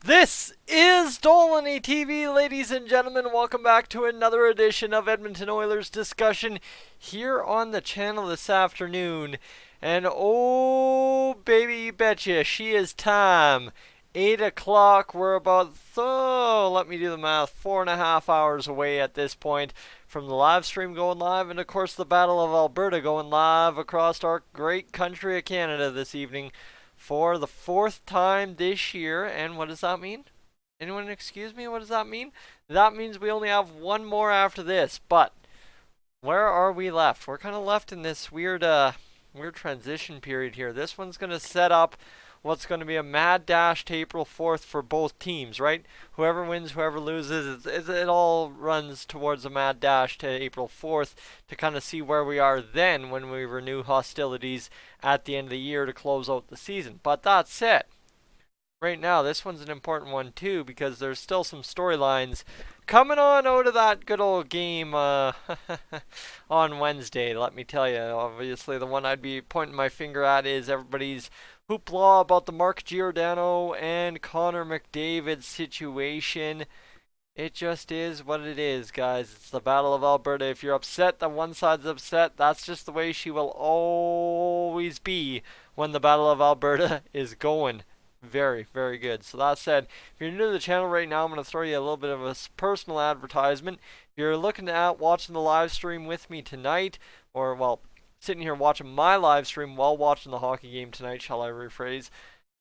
This is Dolynny TV, ladies and gentlemen. Welcome back to another edition of Edmonton Oilers discussion here on the channel this afternoon. And oh, baby, you betcha, she is time. 8 o'clock, we're about, let me do the math, 4.5 hours away at this point from the live stream going live, and of course the Battle of Alberta going live across our great country of Canada this evening for the fourth time this year. And what does that mean? Anyone excuse me? What does that mean? That means we only have one more after this. But where are we left? We're kind of left in this weird transition period here. This one's going to set up what's going to be a mad dash to April 4th for both teams, right? Whoever wins, whoever loses, it all runs towards a mad dash to April 4th to kind of see where we are then when we renew hostilities at the end of the year to close out the season. But that said, right now, this one's an important one too because there's still some storylines coming on out of that good old game on Wednesday. Let me tell you, obviously the one I'd be pointing my finger at is everybody's hoopla about the Mark Giordano and Connor McDavid situation. It just is what it is, guys. It's the Battle of Alberta. If you're upset that one side's upset, that's just the way she will always be when the Battle of Alberta is going. Very, very good. So that said, if you're new to the channel right now, I'm going to throw you a little bit of a personal advertisement. If you're looking at watching the live stream with me tonight, or, well, sitting here watching my live stream while watching the hockey game tonight, shall I rephrase,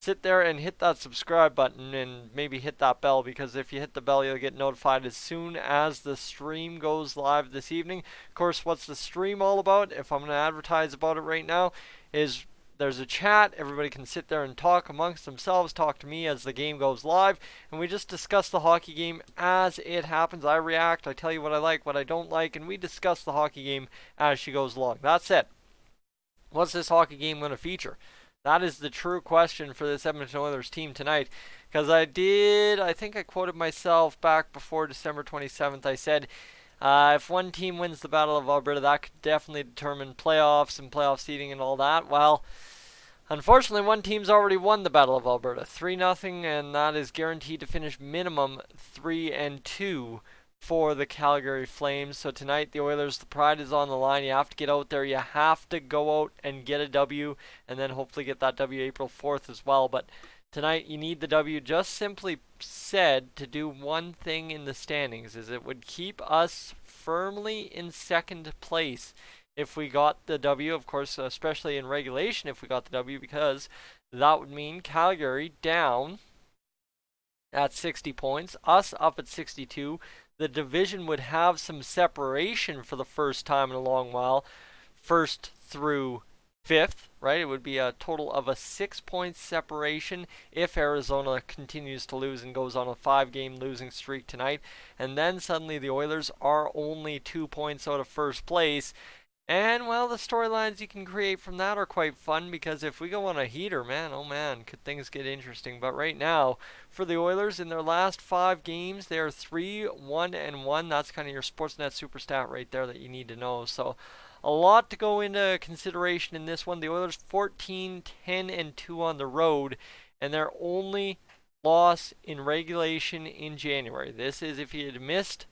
sit there and hit that subscribe button and maybe hit that bell, because if you hit the bell, you'll get notified as soon as the stream goes live this evening. Of course, what's the stream all about? If I'm going to advertise about it right now, is there's a chat. Everybody can sit there and talk amongst themselves, talk to me as the game goes live, and we just discuss the hockey game as it happens. I react, I tell you what I like, what I don't like, and we discuss the hockey game as she goes along. That's it. What's this hockey game going to feature? That is the true question for this Edmonton Oilers team tonight. Because I think I quoted myself back before December 27th. I said, if one team wins the Battle of Alberta, that could definitely determine playoffs and playoff seeding and all that. Well, unfortunately, one team's already won the Battle of Alberta, 3-0, and that is guaranteed to finish minimum 3-2 for the Calgary Flames. So tonight, the Oilers, the pride is on the line. You have to get out there. You have to go out and get a W, and then hopefully get that W April 4th as well. But tonight, you need the W. Just simply said, to do one thing in the standings, is it would keep us firmly in second place if we got the W. Of course, especially in regulation if we got the W, because that would mean Calgary down at 60 points, us up at 62. The division would have some separation for the first time in a long while, first through fifth, right? It would be a total of a 6-point separation if Arizona continues to lose and goes on a 5-game losing streak tonight. And then suddenly the Oilers are only 2 points out of first place. And, well, the storylines you can create from that are quite fun, because if we go on a heater, man, oh man, could things get interesting. But right now, for the Oilers, in their last 5 games, they are 3-1-1. That's kind of your Sportsnet super stat right there that you need to know. So, a lot to go into consideration in this one. The Oilers 14-10-2 on the road, and their only loss in regulation in January. This is if you had missed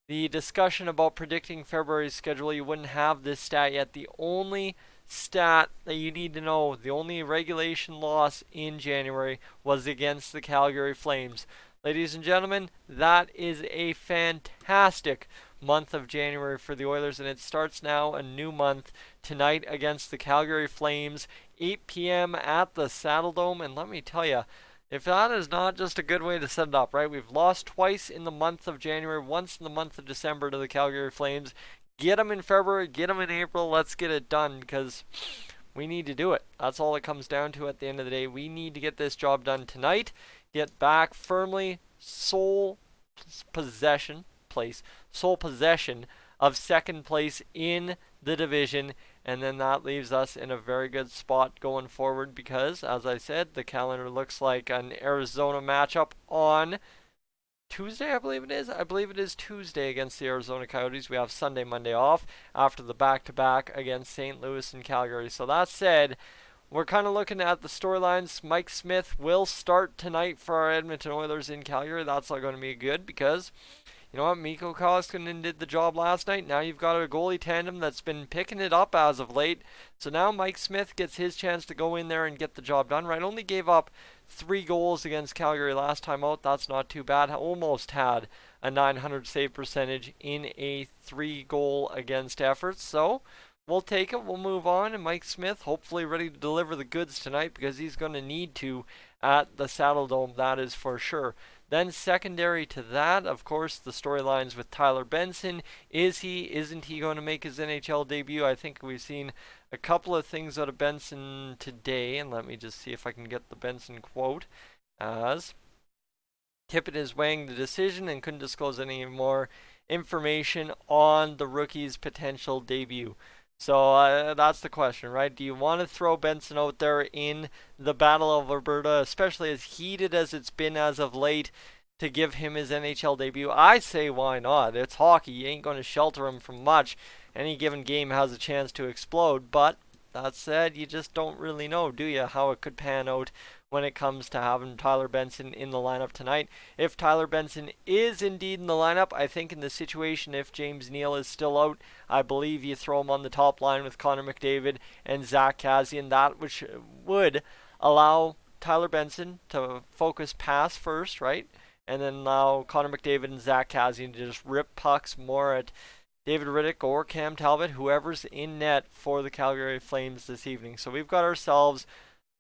the discussion about predicting February's schedule, you wouldn't have this stat yet. The only stat that you need to know, the only regulation loss in January was against the Calgary Flames. Ladies and gentlemen, that is a fantastic month of January for the Oilers, and it starts now a new month tonight against the Calgary Flames, 8 p.m. at the Saddledome. And let me tell you, if that is not just a good way to set it up, right? We've lost twice in the month of January, once in the month of December to the Calgary Flames. Get them in February, get them in April. Let's get it done, because we need to do it. That's all it comes down to at the end of the day. We need to get this job done tonight. Get back firmly sole possession of second place in the division, and then that leaves us in a very good spot going forward, because, as I said, the calendar looks like an Arizona matchup on Tuesday, I believe it is. I believe it is Tuesday against the Arizona Coyotes. We have Sunday, Monday off after the back-to-back against St. Louis and Calgary. So that said, we're kind of looking at the storylines. Mike Smith will start tonight for our Edmonton Oilers in Calgary. That's all going to be good because you know what? Mikko Koskinen did the job last night. Now you've got a goalie tandem that's been picking it up as of late. So now Mike Smith gets his chance to go in there and get the job done, right? Only gave up 3 goals against Calgary last time out. That's not too bad. Almost had a .900 save percentage in a 3-goal against effort. So we'll take it. We'll move on. And Mike Smith, hopefully ready to deliver the goods tonight because he's going to need to at the Saddledome. That is for sure. Then secondary to that, of course, the storylines with Tyler Benson. Isn't he going to make his NHL debut? I think we've seen a couple of things out of Benson today. And let me just see if I can get the Benson quote. As Tippett is weighing the decision and couldn't disclose any more information on the rookie's potential debut. So that's the question, right? Do you want to throw Benson out there in the Battle of Alberta, especially as heated as it's been as of late, to give him his NHL debut? I say why not? It's hockey. You ain't going to shelter him from much. Any given game has a chance to explode, but that said, you just don't really know, do you, how it could pan out when it comes to having Tyler Benson in the lineup tonight. If Tyler Benson is indeed in the lineup, I think in the situation, if James Neal is still out, I believe you throw him on the top line with Connor McDavid and Zach Kassian, that which would allow Tyler Benson to focus pass first, right? And then allow Connor McDavid and Zach Kassian to just rip pucks more at David Riddick or Cam Talbot, whoever's in net for the Calgary Flames this evening. So we've got ourselves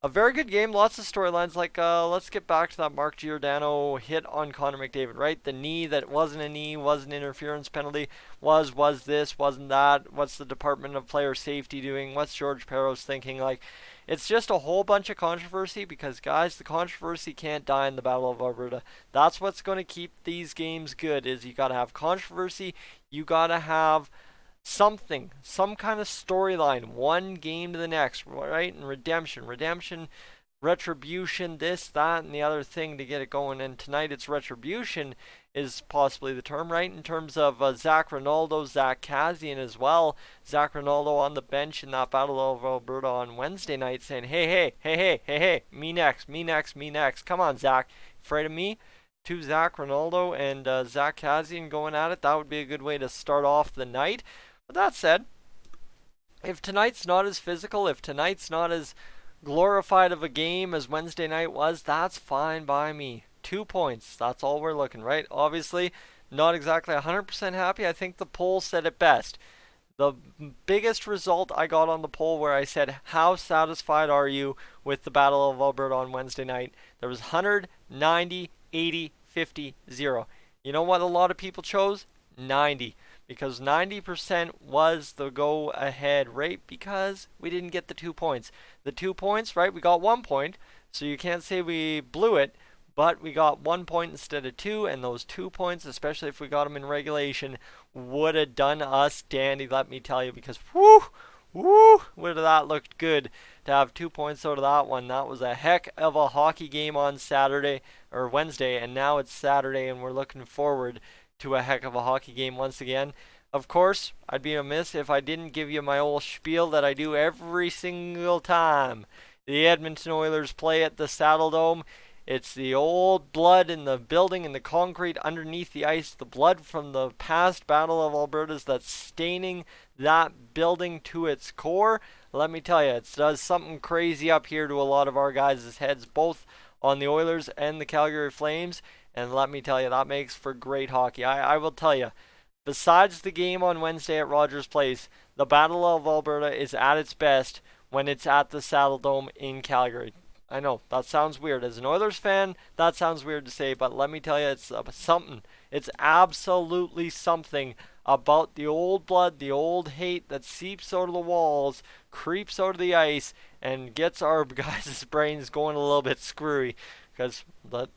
a very good game, lots of storylines. Like, let's get back to that Mark Giordano hit on Connor McDavid, right? The knee that wasn't a knee, was an interference penalty, was this, wasn't that? What's the Department of Player Safety doing? What's George Peros thinking? Like, it's just a whole bunch of controversy because, guys, the controversy can't die in the Battle of Alberta. That's what's going to keep these games good, is you got to have controversy, you got to have something, some kind of storyline, one game to the next, right? And redemption, retribution, this, that, and the other thing to get it going. And tonight it's retribution is possibly the term, right? In terms of Zach Rinaldo, Zach Kassian as well. Zach Rinaldo on the bench in that Battle of Alberta on Wednesday night saying, hey, me next. Come on, Zach. Afraid of me? To Zach Rinaldo and Zach Kassian going at it. That would be a good way to start off the night. But that said, if tonight's not as physical, if tonight's not as glorified of a game as Wednesday night was, that's fine by me. 2 points, that's all we're looking, right? Obviously, not exactly 100% happy. I think the poll said it best. The biggest result I got on the poll where I said, how satisfied are you with the Battle of Alberta on Wednesday night? There was 190, 80, 50, 0. You know what a lot of people chose? 90. Because 90% was the go-ahead rate because we didn't get the 2 points. The 2 points, right, we got 1 point, so you can't say we blew it, but we got 1 point instead of 2, and those 2 points, especially if we got them in regulation, would have done us dandy, let me tell you, because woo, would have that looked good to have 2 points out of that one. That was a heck of a hockey game on Saturday, or Wednesday, and now it's Saturday, and we're looking forward to a heck of a hockey game once again. Of course, I'd be amiss if I didn't give you my old spiel that I do every single time the Edmonton Oilers play at the Saddledome. It's the old blood in the building and the concrete underneath the ice, the blood from the past Battle of Albertas that's staining that building to its core. Let me tell you, it does something crazy up here to a lot of our guys' heads, both on the Oilers and the Calgary Flames. And let me tell you, that makes for great hockey. I will tell you, besides the game on Wednesday at Rogers Place, the Battle of Alberta is at its best when it's at the Saddledome in Calgary. I know, that sounds weird. As an Oilers fan, that sounds weird to say, but let me tell you, it's something. It's absolutely something about the old blood, the old hate that seeps out of the walls, creeps out of the ice, and gets our guys' brains going a little bit screwy. Because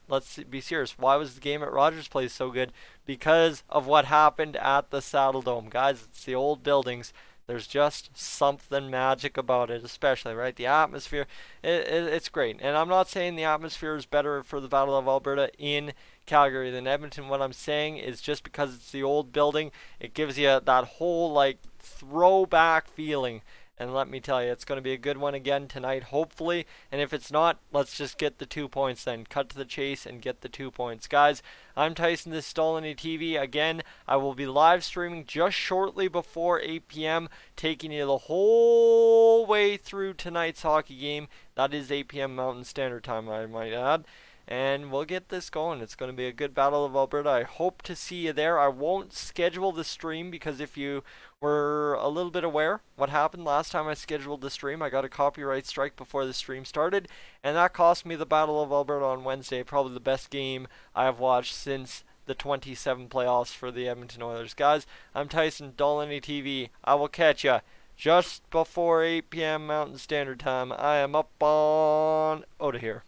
let's be serious, why was the game at Rogers Place so good? Because of what happened at the Saddledome. Guys, it's the old buildings. There's just something magic about it, especially, right? The atmosphere, it's great. And I'm not saying the atmosphere is better for the Battle of Alberta in Calgary than Edmonton. What I'm saying is just because it's the old building, it gives you that whole, like, throwback feeling. And let me tell you, it's going to be a good one again tonight, hopefully. And if it's not, let's just get the 2 points then. Cut to the chase and get the 2 points. Guys, I'm Tyson, this is Dolynny TV. Again, I will be live streaming just shortly before 8 p.m., taking you the whole way through tonight's hockey game. That is 8 p.m. Mountain Standard Time, I might add. And we'll get this going. It's going to be a good Battle of Alberta. I hope to see you there. I won't schedule the stream because if you were a little bit aware what happened last time I scheduled the stream, I got a copyright strike before the stream started, and that cost me the Battle of Alberta on Wednesday. Probably the best game I have watched since the 27 playoffs for the Edmonton Oilers. Guys, I'm Tyson, Dolynny TV. I will catch ya just before 8 p.m. Mountain Standard Time. I am up on out of here.